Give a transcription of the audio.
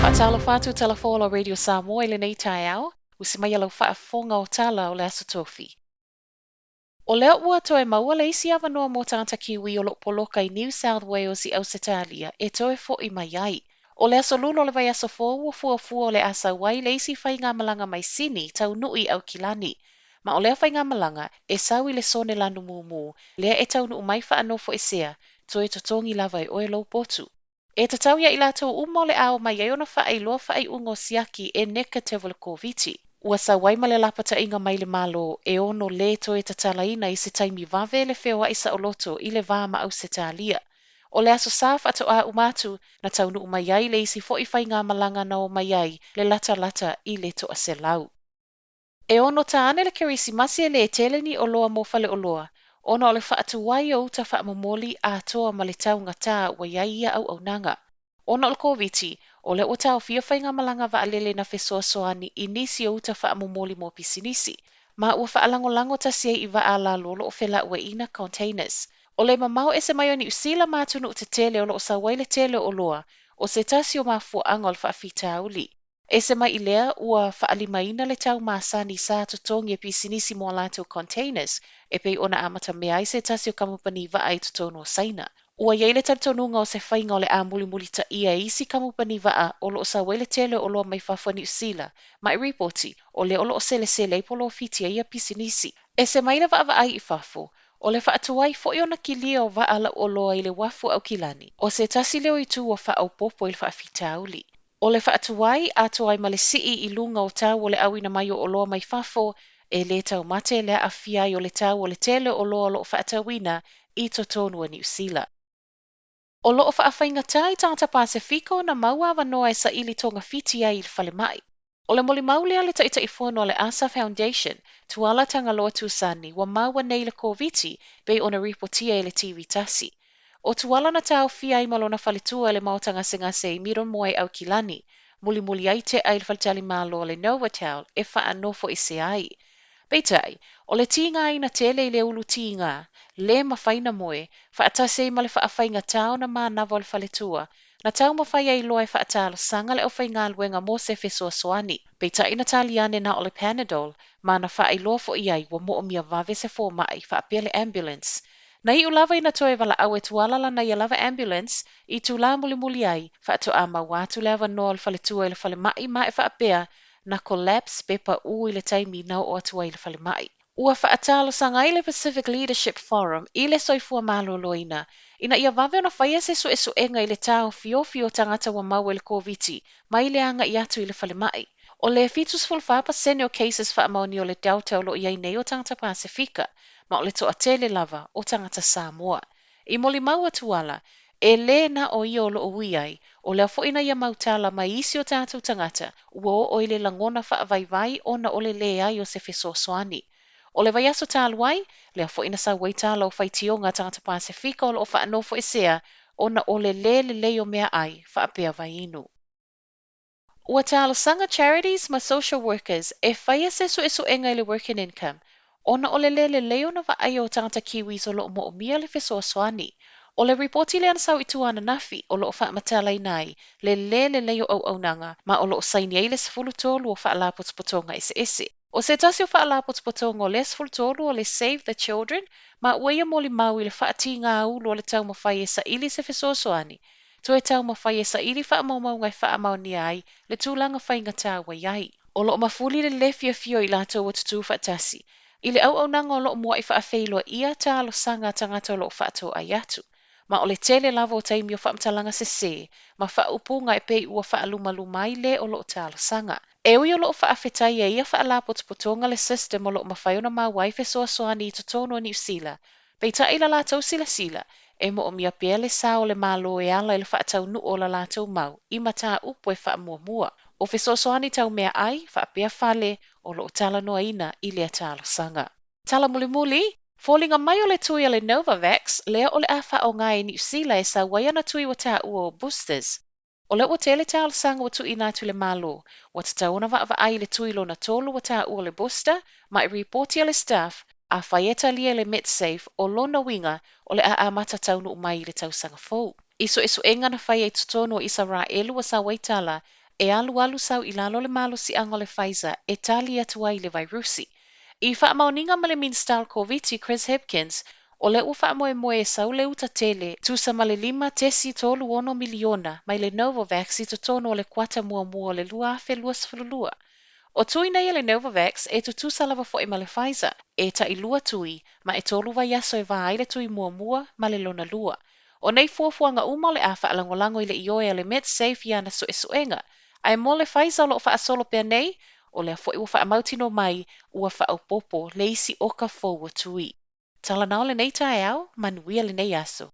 Faatau fatu telefono Radio Samoa i le nei taiao, usi mai alo faafonga o tala o le aso tofi. O lea ua toe maua le isi avanoa mo tangata kiwi o poloka i New South Wales i Ausitalia e toe fo i mai ai. O le aso lulo le vaiaso fo ua fuafua o le asa wai le isi faigamalanga mai Sini tau nui au kilani. Ma o lea faigamalanga e sau i le sone lanu mumu, lea e tau nuu mai faanofo e sea, toe totongi lava i oe lau potu. E tatau ia i lātou uma o le ao mai ai ona faailoa faaiunga o siaki e neka te le Koviti. Ua sa wai ma le lapata inga mai le malo e ono le toe tatalaina i se taimi vave le feoa isa o loto i le vāma au se talia. O le aso saf ato a umatu na taunu umai ai le isi fo i whainga malanga na o mai ai le lata lata i le toa se lau. E ono taane le kerisi masi e le e teleni o loa mo fale o loa. Ona o le whaatu wai o uta whaamomoli a toa ma le tau ngata wa iaia au auaunaga. Ona o le Koviti, o le ota o fia whainga malanga wa alele na fesoa soani i nisi o uta whaamomoli mo pisinisi. Ma ua whaalango tasia i wa ala lolo o whela ua ina containers. O le mamau e se mai o ni usila mātunu o te tele o lo o sa waile tele o loa, o se tasi o mafua angol whaafitauli. E se mai i lea ua whaalimaina le tau māsani sa totongi e pisinisi mo alato containers, e pei ona amata mea ai se tasi o kamupani wa ai totono o saina. Ua yeile tartonunga o se whainga o le a muli ta ia isi kamupani wa o lo sa wele tele o lo mai fafo ni usila, mai reporti o le o lo sele sele polo fitia ia pisinisi. E se mai le wa ai i fafo, o le faatuai fo i ona kilia o wa ala o loa i le wafu au kilani, o se tasi leo i tu o wha au popo i le faafitauli. O le faatuai ato ai ma le sii i lunga o tau o le awina mai o loa mai fafo, e le tau mate le a fiai o le tau o le tele o loa lo faatauina i totonu a New Zealand. O loo faafaigatai tagata Pasefika na maua avanoa e saʻili togafiti ai i le falemai. O le molimau lea le taʻitaʻifono o le Asa Foundation, tuala tagaloa tusani ua maua nei le Koviti bei ona ripotia e le TV tasi. O tuala na taofia ai ma lona faletua e le maotagasegase i miro mo ai au kilani, mulimuli ai te ai le faletali le Novavax e faanofo i se ai. Peitai, o le tinga ina tele i le ulu tinga, le mawhaina moe, whaatase i male whaafainga tau na mānawa o le whaletua, na tau mawhaia i loa e Talosaga le o whainga luenga mo se fesoa soani. Peitai na taliane na o le Panadol, ma na wha i loa fo i ai wa mo o mia vave se fo mai whaapia le ambulance. Na i ulava ina toe wala au e tuala la na i lava ambulance, i tu la muli ai, whaato a mawatu le avanoa o le whaletua i le falemai ma e whaapea, na collapse pepa u i le taimi nau o atua i le falemai. Ua Talosaga i le Pacific Leadership Forum i le soifua maloloina, ina ia vave ona faia se suesuega i le tau fio tangata wa mau i le Koviti, ma i le anga i atu i le falemai. O le fitus fulfapa sene o cases faamaoni o le Delta o lo iai nei o tangata Pasefika, ma o le toa tele lava o tangata Samoa. I moli mau atuala, e le na o i o lo ui ai, o lea fo ina ia mautala mai isi o tātou tangata, ua o ile langona faavaivai o na ole le ai o se fesoasoani. O le vaiaso taluai, lea fo ina sa waitala o whaitionga tangata Pasefika o lo whaanofo e sea, o na ole le o mea ai, whaapea vai inu. Ua Talosaga charities ma social workers e whaia se suesuega i le working income, o na ole le o na vaai o tangata kiwis o lo mo o mia le fesoasoani. O le reporti le ansau i tuana nafi o lo whaamatala i nai, le o auaunaga, ma o lo saini ai le sefulutolu o whaalapotspotonga ese. O se tasi o whaalapotspotonga o le sefulutolu o le Save the Children, ma uia moli mau i le whaati ngā ulu o le tau mawhai e sa ili se fesoasoani. Tu e tau mawhai e sa ili whaamaumau ngai whaamauni ai, le tūlanga whaingata wa iai. O lo mafuli le lefia fio i lato o tutu whaatasi. I le auaunaga o lo mua i whaafeilua ia Talosaga tangata o lo whaato ai atu. Ma o le tele lava o taimi o whaamtalanga se, ma whaupunga e pei ua whaaluma i le o lo Talosaga. E ui o lo whaafetai e ia whaalapotspotonga le system o lo mawhaiona mawai fesoasoani i totono o New Zealand. Pei ta ila lātou sila, e mo o mia pia le sa o le malo e ala i le whaatau nu o la lātou mau, i mata upo e whaamua. O fesoasoani tau mea ai, whaapea whale, o lo tala noa ina i lea Talosaga. Tala muli, fōlinga mai o le tui a le Novavax, lea o le awha o ngai New Zealand e sa waiana tui wa tā ua o boosters. O le ua tele Talosaga wa tui nātu le malo, wa tatauna wa ai le tui lo na tolu wa tā ua le booster, ma i reporti a le staff, a whaieta lia le MedSafe o lona winga o le a mata taunu umai le tausaga fou. Iso enga na whai e tutono i sa rā elu wa sa waitala, e alu sau I lalo le malo si ango le Pfizer e tali atu ai le vairusi. I whaamaoninga ma le Minister Koviti Chris Hipkins, o le ua whaamoe e sau le uta tele, tusa ma le 5.1 miliona mai le Novavax I totono o le kwata mua le lua afe lua sifululua. O tui nei le Novavax e tutusa lava fo'i ma le Pfizer, e ta I lua tui, ma e tolu vaiaso e vai le tui mua ma le lona lua. O nei fuafuanga uma le afa alangolango I le ioe le MedSafe ia na suesuega, ai mo le Pfizer lo whaasolo pia nei, o le fo'i ua whaamautino mai ua whaaupopo le isi oka fou o tui. Tala nao le nei tae au, manuia le nei aso.